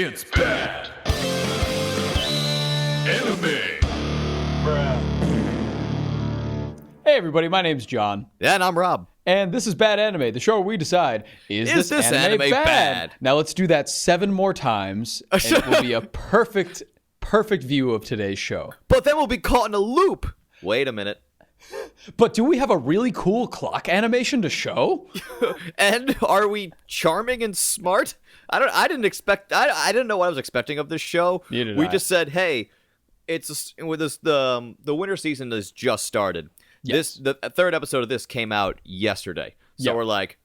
It's bad. Anime. Hey everybody, my name's John. Yeah, and I'm Rob. And this is Bad Anime, the show where we decide, is this anime bad? Now let's do that 7 more times, and it will be a perfect view of today's show. But then we'll be caught in a loop. Wait a minute. But do we have a really cool clock animation to show? And are we charming and smart? I didn't know what I was expecting of this show. Neither did we I. just said, hey, the winter season has just started. Yes. The third episode of this came out yesterday. So Yeah. we're like,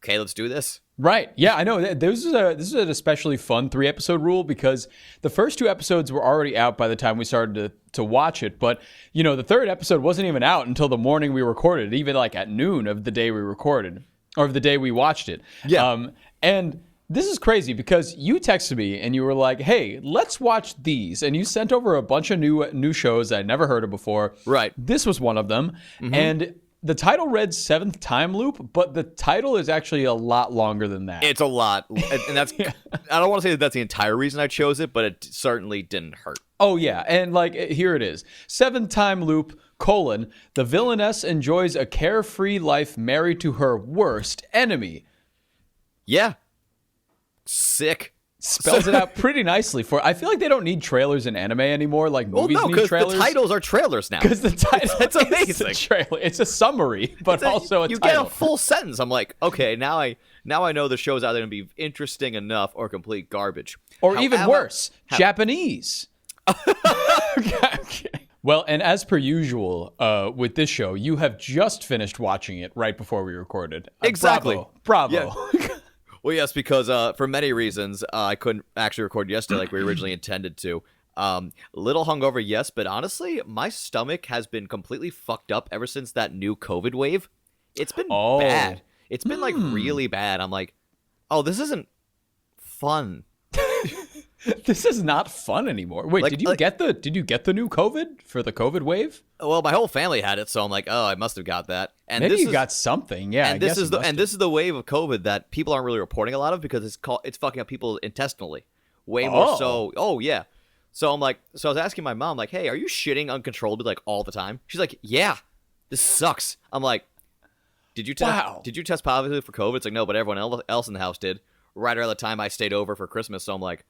okay, let's do this. Right. Yeah, I know. This is an especially fun 3-episode rule because the first 2 episodes were already out by the time we started to watch it. But, you know, the 3rd episode wasn't even out until the morning we recorded, even like at noon of the day we recorded or of the day we watched it. Yeah. And this is crazy because you texted me and you were like, hey, let's watch these. And you sent over a bunch of new shows I'd never heard of before. Right. This was one of them. Mm-hmm. And the title read 7th Time Loop, but the title is actually a lot longer than that. It's a lot. And that's, Yeah. I don't want to say that that's the entire reason I chose it, but it certainly didn't hurt. Oh, yeah. And like, here it is. 7th Time Loop, : the villainess enjoys a carefree life married to her worst enemy. Yeah. Sick. Spells it out pretty nicely. I feel like they don't need trailers in anime anymore. Like movies need because trailers. the titles are trailers now. Because the title It's amazing. is a trailer. It's a summary, but also a you title. get a full sentence. I'm like, okay, now I know the show's either going to be interesting enough or complete garbage. Or even However- worse, Japanese. Okay. Well, and as per usual with this show, you have just finished watching it right before we recorded. Exactly. Bravo. Yeah. Well, yes, because for many reasons, I couldn't actually record yesterday like we originally intended to. Little hungover, yes, but honestly, my stomach has been completely fucked up ever since that new COVID wave. It's been bad. It's been like really bad. I'm like, oh, this isn't fun. This is not fun anymore. Wait, did you get the new COVID for the COVID wave? Well, my whole family had it, so I'm like, oh, I must have got that. And Maybe this you got something. Yeah, And this is the wave of COVID that people aren't really reporting a lot of because it's fucking up people intestinally. Way more so. Oh yeah. So I'm like, I was asking my mom like, hey, are you shitting uncontrollably like all the time? She's like, yeah, this sucks. I'm like, did you test positive for COVID? It's like, no, but everyone else in the house did. Right around the time I stayed over for Christmas, so I'm like,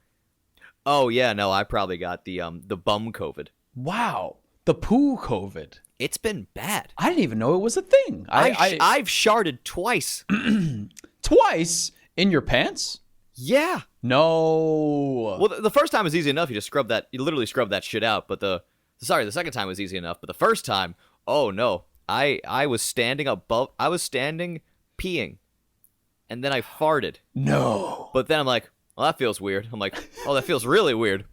oh yeah, no, I probably got the bum COVID. Wow, the poo COVID. It's been bad. I didn't even know it was a thing. I've sharded twice. Twice in your pants? Yeah. No. Well, the first time was easy enough. You literally scrub that shit out. But the second time was easy enough. But the first time, oh no, I was standing peeing, and then I farted. No. But then I'm like, well, that feels weird. I'm like, oh, that feels really weird.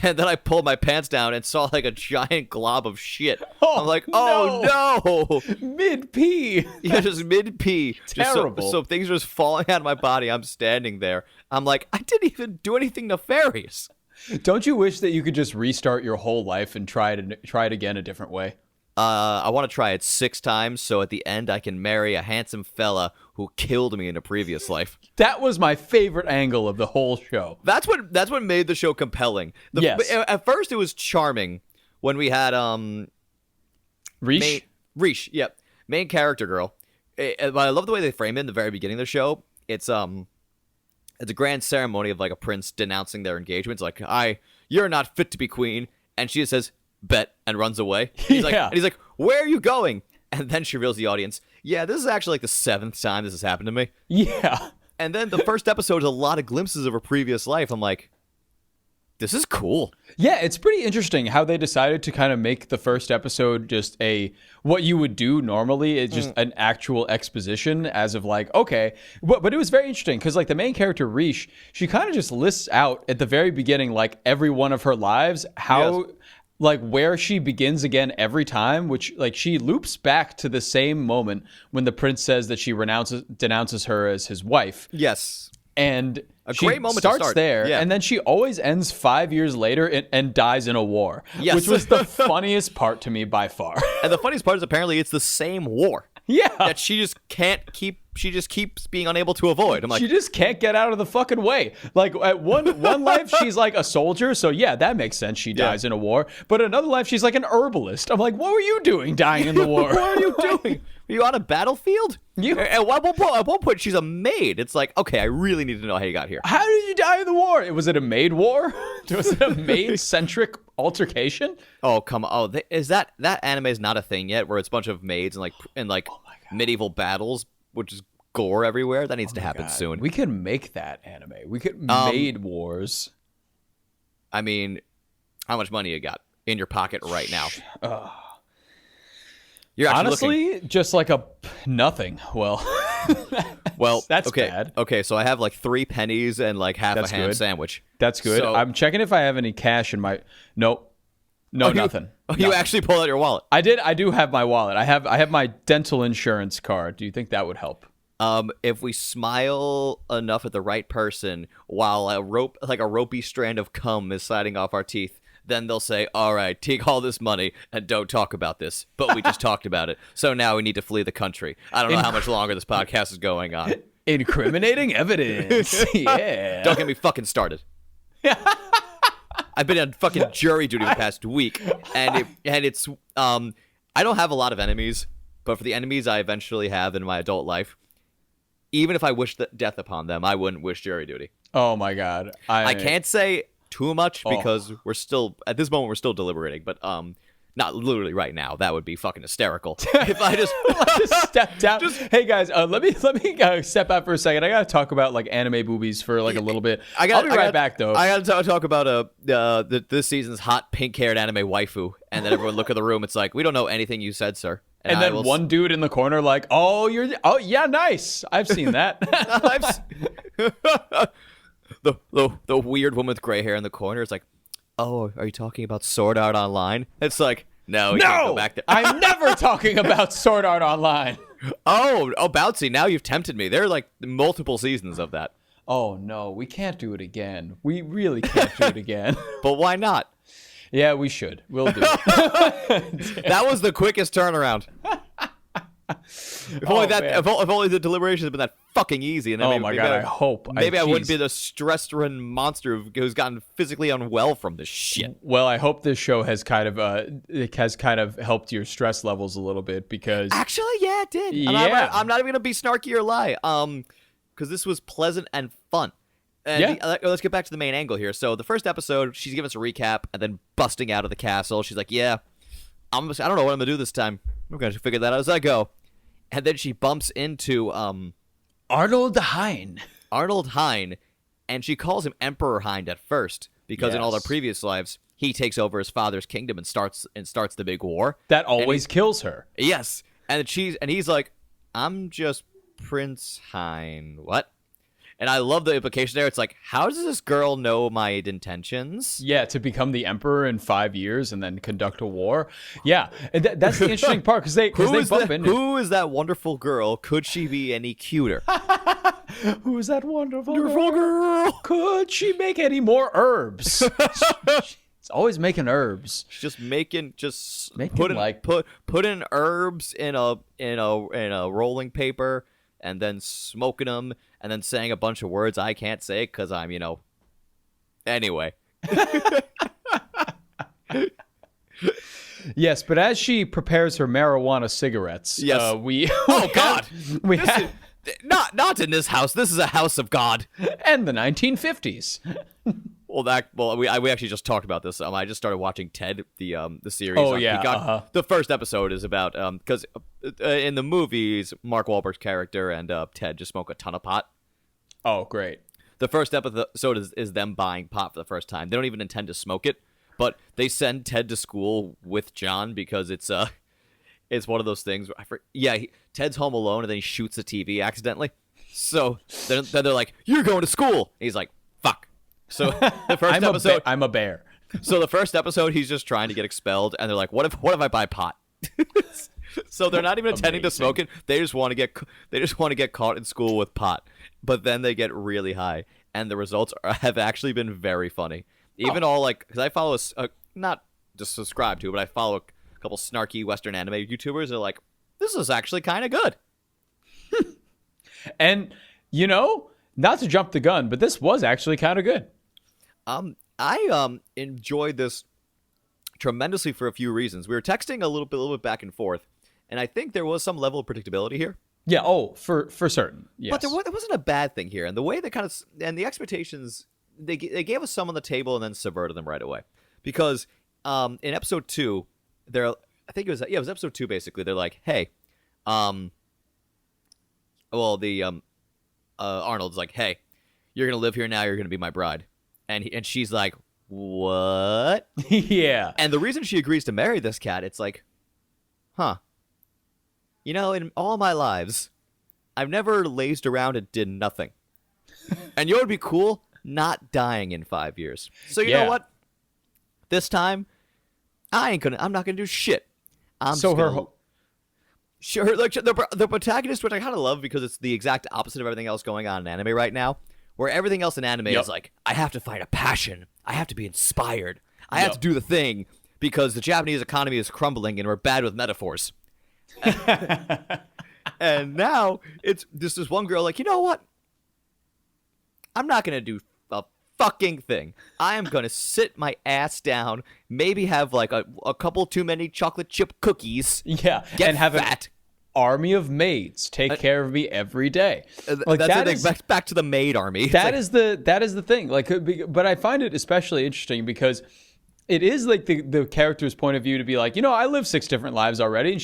And then I pulled my pants down and saw like a giant glob of shit. I'm like, oh no. Mid pee. Yeah, just mid pee. Terrible. So things are just falling out of my body. I'm standing there. I'm like, I didn't even do anything nefarious. Don't you wish that you could just restart your whole life and try it again a different way? I want to try it 6 times, so at the end I can marry a handsome fella who killed me in a previous life. That was my favorite angle of the whole show. That's what made the show compelling. Yes. At first it was charming when we had Rish? Rish, yep, main character girl. But I love the way they frame it in the very beginning of the show. It's a grand ceremony of like a prince denouncing their engagements, like, you're not fit to be queen, and she just says, bet, and runs away. He's like, where are you going? And then she reveals the audience, yeah, this is actually like the 7th time this has happened to me. Yeah. And then the first episode is a lot of glimpses of her previous life. I'm like, this is cool. Yeah, it's pretty interesting how they decided to kind of make the first episode just what you would do normally. It's just an actual exposition as of like, okay. But it was very interesting because like the main character, Rish, she kind of just lists out at the very beginning, like every one of her lives, how... Yes. Like where she begins again every time, which like she loops back to the same moment when the prince says that she denounces her as his wife. Yes. And she great moment to starts start. there, Yeah. and then she always ends 5 years later and dies in a war, Yes. which was the funniest part to me by far. And the funniest part is apparently it's the same war. Yeah. That she just can't keep just keeps being unable to avoid. I'm like, she just can't get out of the fucking way. Like at one life, she's like a soldier, so yeah, that makes sense. She dies in a war. But another life, she's like an herbalist. I'm like, what were you doing dying in the war? What are you doing? Are you on a battlefield? At one point, she's a maid. It's like, okay, I really need to know how you got here. How did you die in the war? Was it a maid war? Was it a maid-centric altercation? Oh, come on. Oh, is that anime is not a thing yet, where it's a bunch of maids and medieval battles, which is gore everywhere? That needs to happen soon. We could make that anime. We could maid wars. I mean, how much money you got in your pocket right now? You're honestly just like a nothing. Well, that's okay. bad. Okay, so I have like 3 pennies and like half a ham sandwich. That's good. So, I'm checking if I have any cash in my. Nope. No, nothing. You actually pulled out your wallet. I did. I do have my wallet. I have my dental insurance card. Do you think that would help? If we smile enough at the right person while a ropey strand of cum is sliding off our teeth, then they'll say, all right, take all this money and don't talk about this. But we just talked about it. So now we need to flee the country. I don't know how much longer this podcast is going on. Incriminating evidence. Yeah. Don't get me fucking started. I've been on fucking jury duty the past week. And it's I don't have a lot of enemies. But for the enemies I eventually have in my adult life, even if I wished death upon them, I wouldn't wish jury duty. Oh, my God. I can't say too much because we're still at this moment we're still deliberating, but not literally right now. That would be fucking hysterical if I just stepped out. Hey guys, let me step out for a second. I gotta talk about like anime boobies for like a little bit. I'll be right back though. I gotta talk about this season's hot pink-haired anime waifu, and then everyone look at the room. It's like, we don't know anything you said, sir. And then one dude in the corner like, oh yeah, nice. I've seen that. The weird woman with gray hair in the corner is like, oh, are you talking about Sword Art Online? It's like, no, you can't go back there. I'm never talking about Sword Art Online. Oh, Bouncy, now you've tempted me. There are like multiple seasons of that. Oh, no, we can't do it again. We really can't do it again. But why not? Yeah, we should. We'll do it. That was the quickest turnaround. If only the deliberations had been that fucking easy. And then I hope. Maybe I wouldn't be the stress-ridden monster who's gotten physically unwell from this shit. Well, I hope this show has kind of helped your stress levels a little bit because actually, yeah, it did. Yeah. I'm not even gonna be snarky or lie. Because this was pleasant and fun. And let's get back to the main angle here. So the first episode, she's giving us a recap and then busting out of the castle. She's like, yeah, I don't know what I'm gonna do this time. I'm going to figure that out as I go. And then she bumps into Arnold Hein. And she calls him Emperor Hein at first because in all their previous lives, he takes over his father's kingdom and starts the big war. That always kills her. Yes. And he's like, I'm just Prince Hein. What? And I love the implication there. It's like, how does this girl know my intentions? Yeah, to become the emperor in 5 years and then conduct a war. Yeah, and that's the interesting part because they bump into. Who is that wonderful girl? Could she be any cuter? Who is that wonderful girl? Could she make any more herbs? It's always making herbs. She's just putting herbs in a rolling paper and then smoking them. And then saying a bunch of words I can't say because I'm, Anyway. Yes, but as she prepares her marijuana cigarettes, not in this house. This is a house of God. And the 1950s. We actually just talked about this. I just started watching Ted, the series. Oh yeah. The first episode is about because in the movies, Mark Wahlberg's character and Ted just smoke a ton of pot. Oh, great. The first episode is them buying pot for the first time. They don't even intend to smoke it, but they send Ted to school with John because it's one of those things. Ted's home alone and then he shoots the TV accidentally. So then they're like, "You're going to school." And he's like, "Fuck." So the first episode, I'm a bear. So the first episode, he's just trying to get expelled, and they're like, "What if I buy pot?" So they're not even intending to smoke it. They just want to get caught in school with pot. But then they get really high, and the results have actually been very funny. Even because I follow not just subscribe to, but I follow a couple snarky Western anime YouTubers. They're like, this is actually kind of good. And, not to jump the gun, but this was actually kind of good. I enjoyed this tremendously for a few reasons. We were texting a little bit back and forth, and I think there was some level of predictability here. Yeah, for certain. Yes. But there wasn't a bad thing here, and the way they and the expectations they gave us some on the table and then subverted them right away. Because in episode 2, I think it was episode 2 basically. They're like, hey, Arnold's like, hey, you're gonna live here now. You're gonna be my bride, and she's like, what? Yeah. And the reason she agrees to marry this cat, it's like, huh. In all my lives, I've never lazed around and did nothing. And you know what would be cool? Not dying in 5 years. So you know what? This time, I'm not gonna do shit. Sure, like the protagonist, which I kind of love because it's the exact opposite of everything else going on in anime right now, where everything else in anime is like, I have to find a passion, I have to be inspired, I have to do the thing because the Japanese economy is crumbling and we're bad with metaphors. And now it's this one girl like, you know what? I'm not gonna do a fucking thing. I am gonna sit my ass down, maybe have like a couple too many chocolate chip cookies. Yeah, and have fat. Army of maids take care of me every day. Like back to the maid army. That is the thing. Like, but I find it especially interesting because it is like the character's point of view to be like, I live 6 different lives already,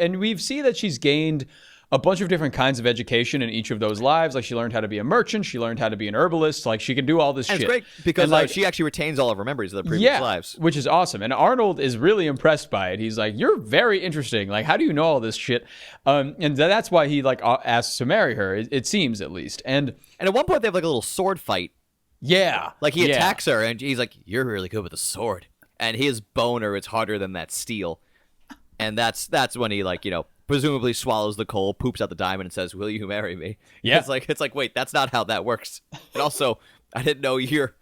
and we see that she's gained a bunch of different kinds of education in each of those lives. Like, she learned how to be a merchant, she learned how to be an herbalist. Like, she can do all this shit. It's great because she actually retains all of her memories of the previous lives, which is awesome. And Arnold is really impressed by it. He's like, "You're very interesting. Like, how do you know all this shit?" And that's why he asks to marry her. It seems, at least. And at one point they have like a little sword fight. Yeah, like he attacks her, and he's like, "You're really good with a sword." And his boner is harder than that steel. And that's when he presumably swallows the coal, poops out the diamond, and says, "Will you marry me?" Yeah. It's like, wait, that's not how that works. And also, I didn't know your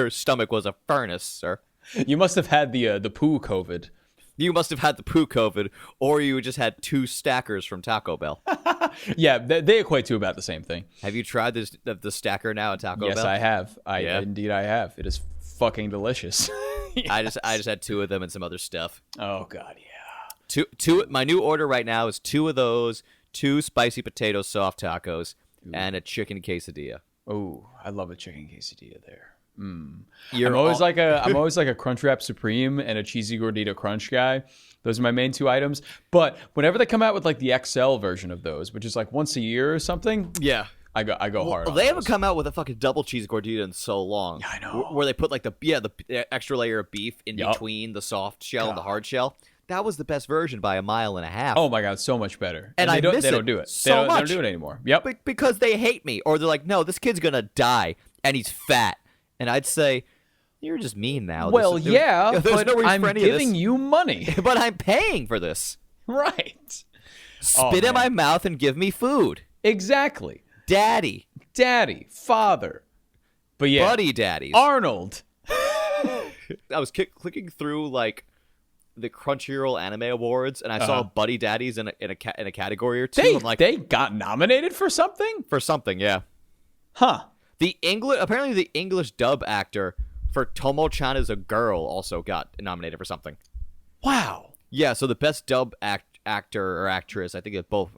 stomach was a furnace, sir. You must have had the poo COVID. You must have had the poo COVID, or you just had 2 stackers from Taco Bell. Yeah, they equate to about the same thing. Have you tried the stacker now at Taco Bell? Yes, I have. Indeed, I have. It is fucking delicious. Yes. I just had 2 of them and some other stuff. Oh God, yeah. Two. My new order right now is 2 of those, 2 spicy potato soft tacos, and a chicken quesadilla. Oh, I love a chicken quesadilla there. I'm always like a Crunchwrap Supreme and a cheesy gordita crunch guy. Those are my main 2 items. But whenever they come out with like the XL version of those, which is like once a year or something, yeah, I go hard. They haven't come out with a fucking double cheese gordita in so long. Yeah, I know. Where they put like the extra layer of beef in between the soft shell and the hard shell. That was the best version by a mile and a half. Oh my God, so much better. And they don't do it. They don't do it anymore. Yep. Because they hate me, or they're like, no, this kid's gonna die, and he's fat. And I'd say, you're just mean now. Well, there's no reason I'm for any giving of this. you money. But I'm paying for this. Right. Spit in my mouth and give me food. Exactly. Daddy, father. But yeah, buddy daddies. Arnold. I was clicking through like the Crunchyroll Anime Awards, and I saw buddy daddies in a category or 2. I'm like, they got nominated for something? For something, yeah. Huh. Apparently the English dub actor for Tomo-chan is a Girl also got nominated for something. Wow. Yeah, so the best dub actor or actress, I think it's both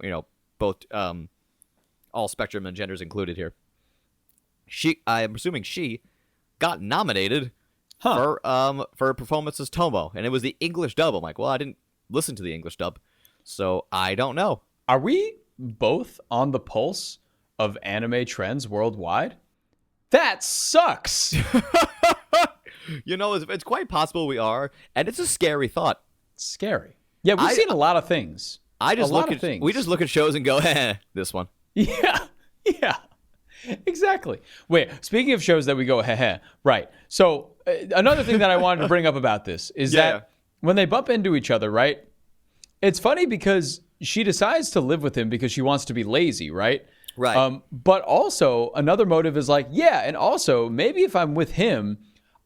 all spectrum and genders included here. I'm assuming she got nominated for her performance as Tomo, and it was the English dub. I'm like, well, I didn't listen to the English dub, so I don't know. Are we both on the pulse of anime trends worldwide? That sucks. It's quite possible we are, and it's a scary thought. Scary. Yeah, we've seen a lot of things. We just look at shows and go, this one. Yeah. Exactly. Wait, speaking of shows that we go, right. So another thing that I wanted to bring up about this is that when they bump into each other, right? It's funny because she decides to live with him because she wants to be lazy, right? Right. But also another motive is like, and also maybe if I'm with him,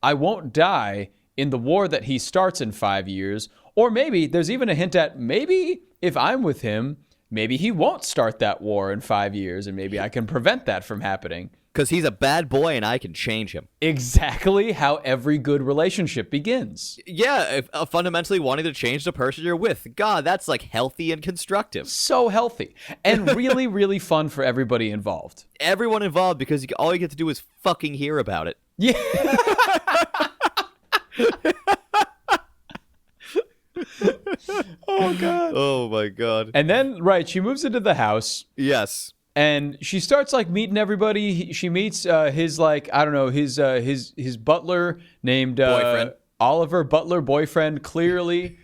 I won't die in the war that he starts in 5 years. Or maybe there's even a hint at maybe if I'm with him, maybe he won't start that war in 5 years, and maybe I can prevent that from happening. Because he's a bad boy and I can change him. Exactly how every good relationship begins. Yeah, fundamentally wanting to change the person you're with. God, that's like healthy and constructive. So healthy. And really, really fun for everybody involved. Everyone involved, because all you get to do is fucking hear about it. Yeah. Oh, God. Oh, my God. And then, right, she moves into the house. Yes. And she starts like meeting everybody. She meets his like, I don't know, his butler named Boyfriend. Oliver. Butler boyfriend, clearly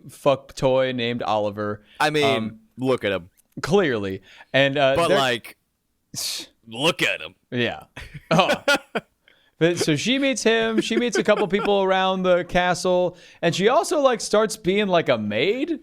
fuck toy named Oliver. I mean, look at him. Clearly. And But like, look at him. yeah. Oh. But so she meets him. She meets a couple people around the castle, and she also like starts being like a maid.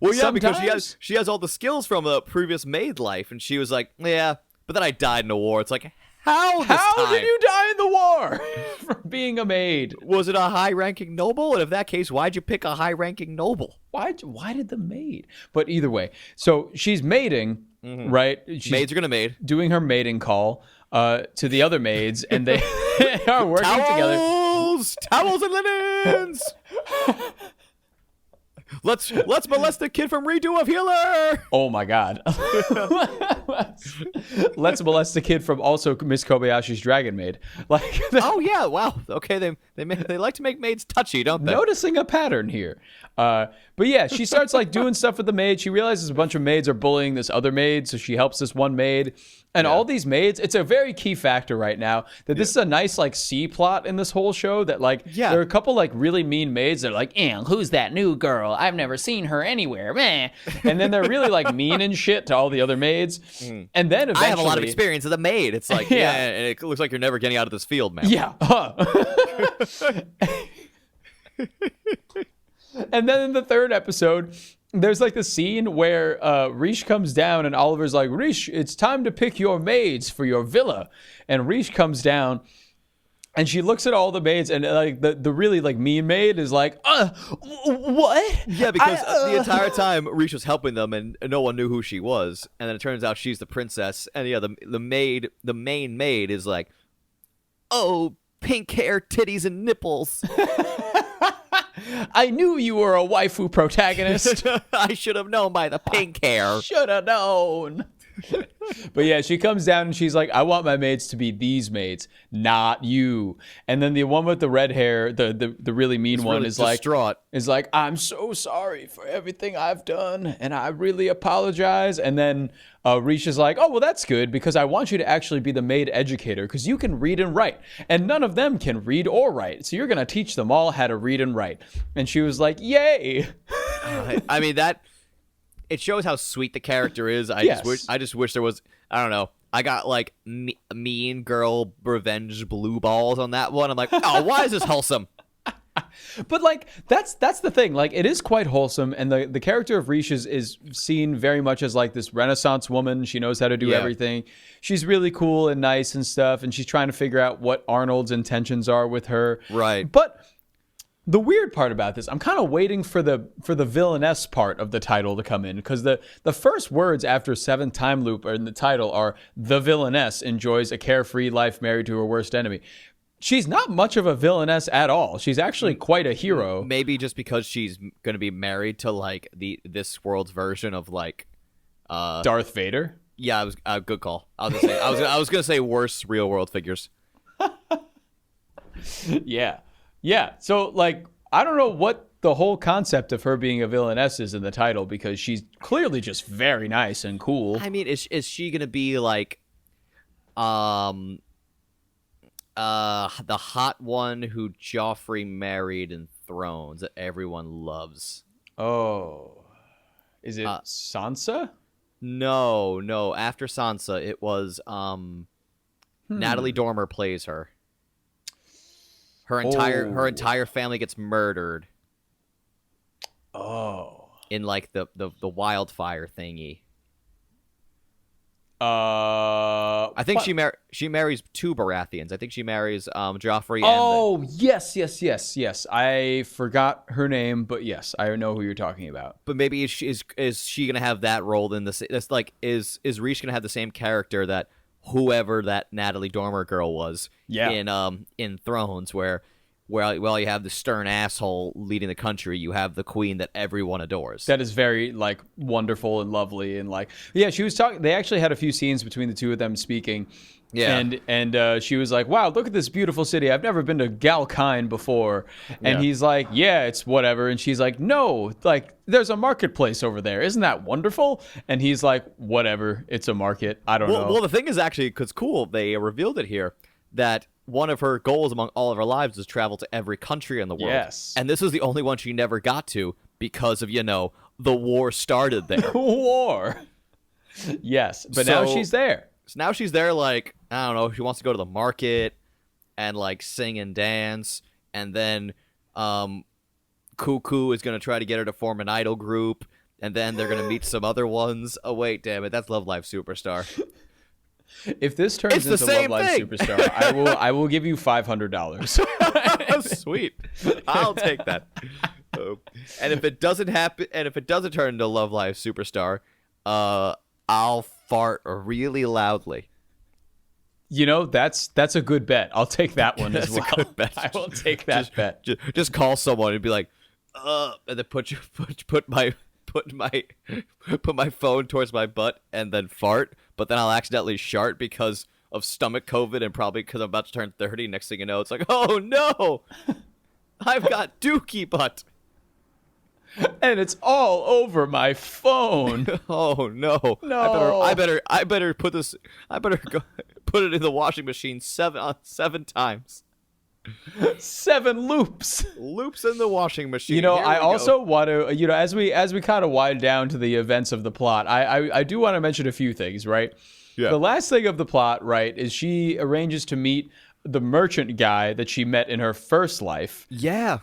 Well, yeah, sometimes. because she has all the skills from a previous maid life, and she was like, yeah, but then I died in a war. It's like, how did you die in the war from being a maid? Was it a high-ranking noble? And if that case, why'd you pick a high-ranking noble? Why did the maid? But either way, so she's maiding, right? She's Maids are gonna maid. doing her mating call to the other maids, and they are working together. Towels and linens. Let's molest the kid from Redo of Healer. Oh my God. Let's molest the kid from also Miss Kobayashi's Dragon Maid. Like, oh yeah, wow. Okay, they like to make maids touchy, don't they? noticing a pattern here. But yeah, she starts like doing stuff with the maid. She realizes a bunch of maids are bullying this other maid, so she helps this one maid. And all these maids, it's a very key factor right now that this is a nice like C plot in this whole show, that like there are a couple like really mean maids that are like, who's that new girl? I've never seen her anywhere. Meh. And then they're really like mean and shit to all the other maids. And then eventually, I have a lot of experience as a maid. It's like, yeah, and it looks like you're never getting out of this field, man. Yeah. And then in the third episode, there's like the scene where Rish comes down and Oliver's like, Rish, it's time to pick your maids for your villa. And Rish comes down and she looks at all the maids, and like the really like mean maid is like, what? Yeah, because the entire time Rish was helping them and no one knew who she was. And then it turns out she's the princess. And yeah, the main maid is like, oh, pink hair, titties, and nipples. I knew you were a waifu protagonist. I should have known by the pink hair. Should have known. But yeah, she comes down and she's like, I want my maids to be these maids, not you. And then the one with the red hair, the really mean one, really is distraught. like, I'm so sorry for everything I've done, and I really apologize. And then Rish is like, oh, well, that's good, because I want you to actually be the maid educator, because you can read and write, and none of them can read or write. So you're going to teach them all how to read and write. And she was like, yay. I mean, it shows how sweet the character is. I just wish there was, I don't know. I got like mean girl revenge blue balls on that one. I'm like, oh, why is this wholesome? But like that's the thing. Like, it is quite wholesome, and the character of Rish is seen very much as like this Renaissance woman. She knows how to do everything. She's really cool and nice and stuff, and she's trying to figure out what Arnold's intentions are with her. Right. But the weird part about this, I'm kind of waiting for the villainess part of the title to come in, because the first words after Seventh Time Loop in the title are, the villainess enjoys a carefree life married to her worst enemy. She's not much of a villainess at all. She's actually quite a hero. Maybe just because she's going to be married to like this world's version of like Darth Vader. Yeah, I was good call. I was going to say worse real world figures. Yeah. So like, I don't know what the whole concept of her being a villainess is in the title, because she's clearly just very nice and cool. I mean, is she going to be like the hot one who Joffrey married in Thrones that everyone loves? Oh, is it Sansa? No. After Sansa, it was Natalie Dormer plays her. Her entire family gets murdered. Oh, in like the wildfire thingy. I think what? she marries two Baratheons. I think she marries Joffrey and Oh, yes. I forgot her name, but yes, I know who you're talking about. but maybe is she gonna have that role in this? That's like is Reese gonna have the same character that whoever that Natalie Dormer girl was Yeah. in Thrones, where while you have the stern asshole leading the country, you have the queen that everyone adores. That is very like wonderful and lovely and like yeah. She was talking. They actually had a few scenes between the two of them speaking. Yeah. And she was like, "Wow, look at this beautiful city. I've never been to Galkine before." And Yeah. he's like, "Yeah, it's whatever." And she's like, "No, like there's a marketplace over there. Isn't that wonderful?" And he's like, "Whatever. It's a market. I don't know." Well, the thing is actually, because cool, they revealed it here that one of her goals among all of her lives is travel to every country in the world. Yes. And this was the only one she never got to because of, the war started there. War. Yes, but now So- she's there. So now she's there, like, I don't know, she wants to go to the market and, like, sing and dance. And then Cuckoo is going to try to get her to form an idol group. And then they're going to meet some other ones. Oh, wait, damn it. That's Love Live Superstar. If this turns It's the into Love same Live thing. Superstar, I will give you $500. Sweet. I'll take that. And if it doesn't happen, and if it doesn't turn into Love Live Superstar, I'll fart really loudly. You know, that's a good bet. I'll take that one as That's a well. good bet. I will take that bet. Just call someone and be like, and then put my phone towards my butt and then fart, but then I'll accidentally shart because of stomach COVID and probably because I'm about to turn 30. Next thing you know, it's like, oh no, I've got dookie butt. And it's all over my phone. Oh no, No. I better put this. I better go put it in the washing machine seven times. 7 loops. Loops in the washing machine. You know, Here I we go. also want to, as we kind of wind down to the events of the plot, I do want to mention a few things, right? Yeah. The last thing of the plot, right, is she arranges to meet the merchant guy that she met in her first life. Yeah.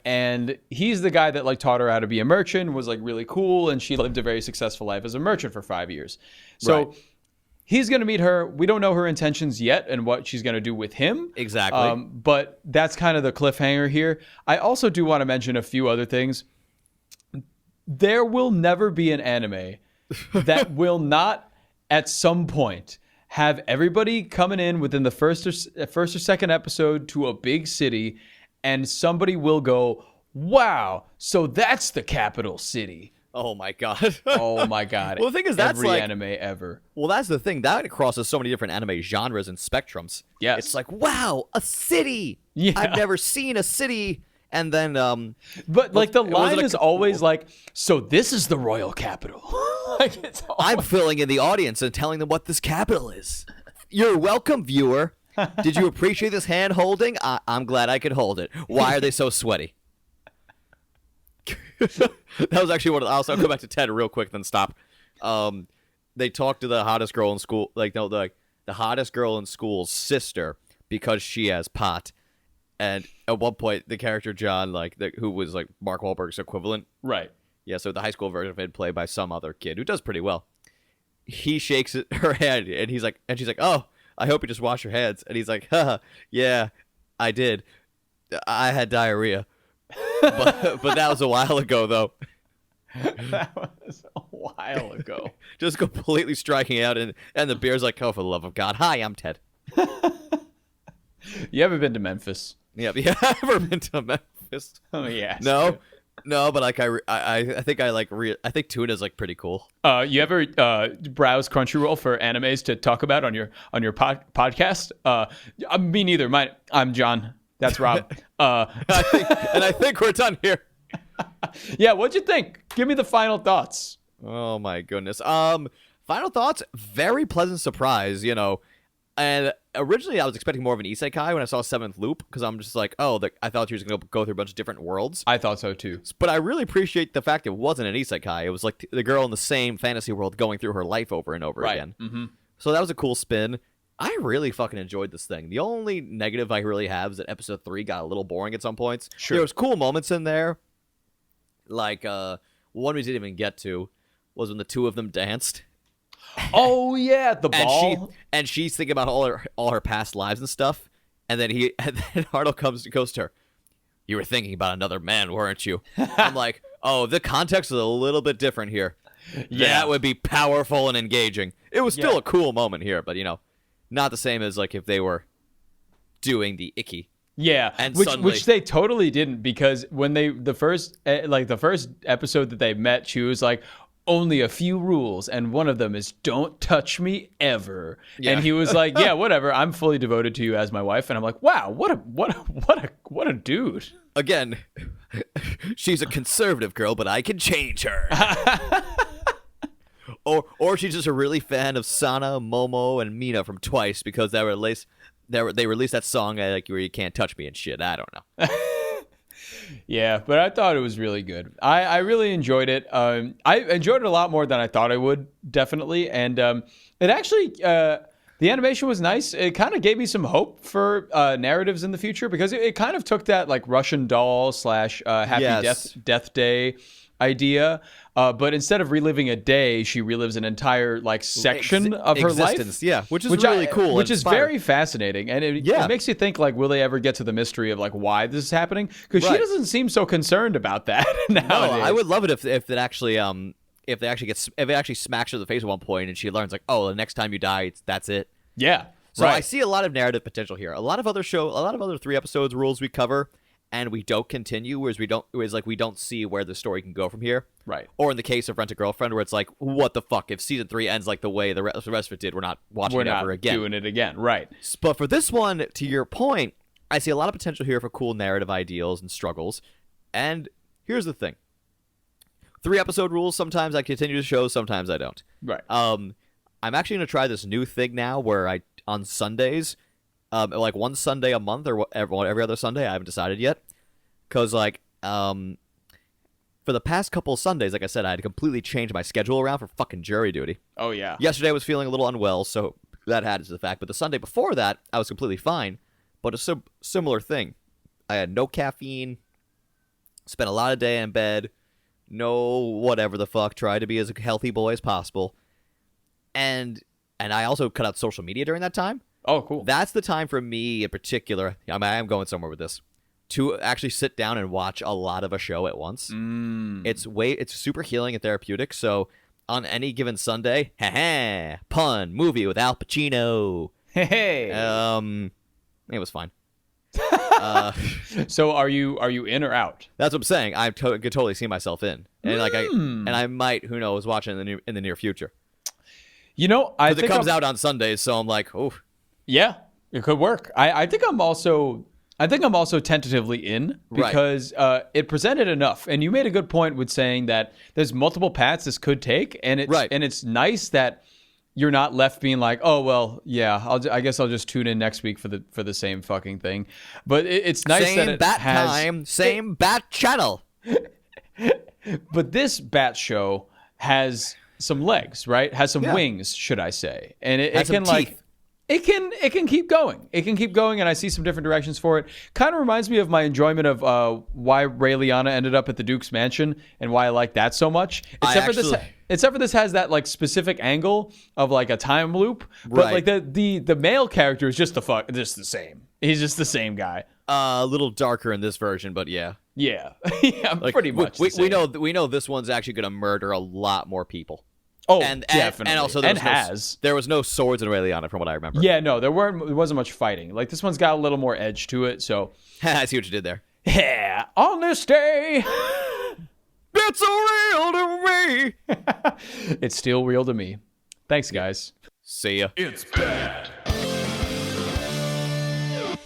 And he's the guy that like taught her how to be a merchant, was like really cool, and she lived a very successful life as a merchant for 5 years. So Right. he's going to meet her. We don't know her intentions yet and what she's going to do with him. Exactly. But that's kind of the cliffhanger here. I also do want to mention a few other things. There will never be an anime that will not, at some point, have everybody coming in within the first or second episode to a big city, and somebody will go, "Wow, so that's the capital city." Oh my god. Oh my god! Well, the thing is, that's every like- anime ever. Well, that's the thing. That crosses so many different anime genres and spectrums. Yes. It's like, wow, a city. Yeah. I've never seen a city. And then, But like the was it line a is always like, "So this is the royal capital." Like it's I'm filling in the audience and telling them what this capital is. You're welcome, viewer. Did you appreciate this hand holding? I'm glad I could hold it. Why are they so sweaty? That was actually one of the, I'll go back to Ted real quick, then stop. They talked to the hottest girl in school, the hottest girl in school's sister because she has pot. And at one point, the character John, who was like Mark Wahlberg's equivalent, right. yeah, so the high school version of it played by some other kid who does pretty well. He shakes her hand, and she's like, "Oh, I hope you just wash your hands." And he's like, "Haha, yeah, I did. I had diarrhea, but that was a while ago, though." That was a while ago. Just completely striking out, and the beer's like, "Oh, for the love of God, hi, I'm Ted." You ever been to Memphis? Yep, yeah, I've ever been to Memphis. Oh yeah. No, but like I think I think tuna's like pretty cool. You ever browse Crunchyroll for animes to talk about on your podcast? Me neither. I'm John. That's Rob. I think we're done here. Yeah. What'd you think? Give me the final thoughts. Oh my goodness. Final thoughts. Very pleasant surprise. And originally I was expecting more of an isekai when I saw Seventh Loop because I'm just like, I thought she was gonna go through a bunch of different worlds. I thought so too. But I really appreciate the fact it wasn't an isekai. It was like the girl in the same fantasy world going through her life over and over again. Mm-hmm. So that was a cool spin. I really fucking enjoyed this thing. The only negative I really have is that episode 3 got a little boring at some points. Sure. There was cool moments in there. Like one we didn't even get to was when the two of them danced. Oh yeah, the ball. And she's thinking about all her past lives and stuff. And then Arnold goes to her. You were thinking about another man, weren't you? I'm like, oh, the context is a little bit different here. Yeah. That would be powerful and engaging. It was still a cool moment here, but not the same as like if they were doing the icky. Yeah, and which they totally didn't, because when the first episode that they met, she was like, only a few rules, and one of them is don't touch me ever. Yeah. And he was like, yeah, whatever, I'm fully devoted to you as my wife. And I'm like, wow, what a dude. Again, she's a conservative girl, but I can change her. or she's just a really fan of Sana, Momo, and Mina from Twice, because they released that song like where you can't touch me and shit. I don't know. Yeah, but I thought it was really good. I really enjoyed it. I enjoyed it a lot more than I thought I would, definitely. And it actually, the animation was nice. It kind of gave me some hope for narratives in the future, because it kind of took that like Russian doll / Happy Death Day idea, but instead of reliving a day, she relives an entire like section of her life. Yeah, which is really cool, which is very fascinating, and it makes you think like, will they ever get to the mystery of like why this is happening? Because she doesn't seem so concerned about that nowadays. No, I would love it if it actually if it actually smacks her in the face at one point and she learns like, oh, the next time you die, that's it. Yeah. So I see a lot of narrative potential here. A lot of other 3 episodes rules we cover, and we don't continue, whereas we don't see where the story can go from here. Right. Or in the case of Rent a Girlfriend, where it's like, what the fuck? If season 3 ends like the way the rest of it did, we're not watching it ever again. Doing it again, right. But for this one, to your point, I see a lot of potential here for cool narrative ideals and struggles. And here's the thing. 3-episode rules, sometimes I continue to show, sometimes I don't. Right. I'm actually going to try this new thing now where on Sundays, like one Sunday a month or every other Sunday, I haven't decided yet. Because, like, for the past couple of Sundays, like I said, I had to completely change my schedule around for fucking jury duty. Oh, yeah. Yesterday I was feeling a little unwell, so that added to the fact. But the Sunday before that, I was completely fine. But a similar thing. I had no caffeine, spent a lot of day in bed, no whatever the fuck, tried to be as a healthy boy as possible. And I also cut out social media during that time. Oh, cool. That's the time for me in particular, I am going somewhere with this, to actually sit down and watch a lot of a show at once. It's super healing and therapeutic. So on any given Sunday, pun, movie with Al Pacino. Hey. It was fine. So are you in or out? That's what I'm saying. I could totally see myself in, and I might, who knows, watch it in the near future. I think it comes out on Sundays, so I'm like, oh, yeah, it could work. I think I'm also tentatively in, because it presented enough, and you made a good point with saying that there's multiple paths this could take, and it's nice that you're not left being like, oh well, yeah, I guess I'll just tune in next week for the same fucking thing. But it's nice same that it bat has time, same bat channel. But this bat show has some legs, right? Has some wings, should I say? And it can like. It can keep going. It can keep going, and I see some different directions for it. Kind of reminds me of my enjoyment of why Ray Liotta ended up at the Duke's mansion and why I like that so much. Except for this has that like specific angle of like a time loop, but like the male character is just the same. He's just the same guy. A little darker in this version, but yeah. Yeah, yeah, like, pretty much. We know this one's actually going to murder a lot more people. Oh, definitely. And also there was no swords in Ray Liotta, from what I remember. Yeah, no, there wasn't much fighting. Like, this one's got a little more edge to it, so. I see what you did there. Yeah, on this day. It's so real to me. It's still real to me. Thanks, guys. See ya. It's bad.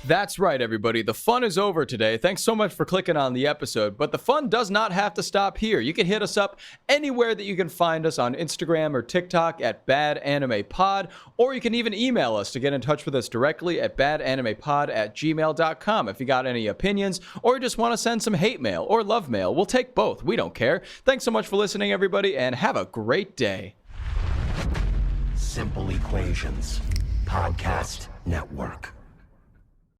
That's right, everybody. The fun is over today. Thanks so much for clicking on the episode, but the fun does not have to stop here. You can hit us up anywhere that you can find us on Instagram or TikTok at badanimepod, or you can even email us to get in touch with us directly at badanimepod@gmail.com if you got any opinions or you just want to send some hate mail or love mail. We'll take both. We don't care. Thanks so much for listening, everybody, and have a great day. Simple Equations Podcast Network.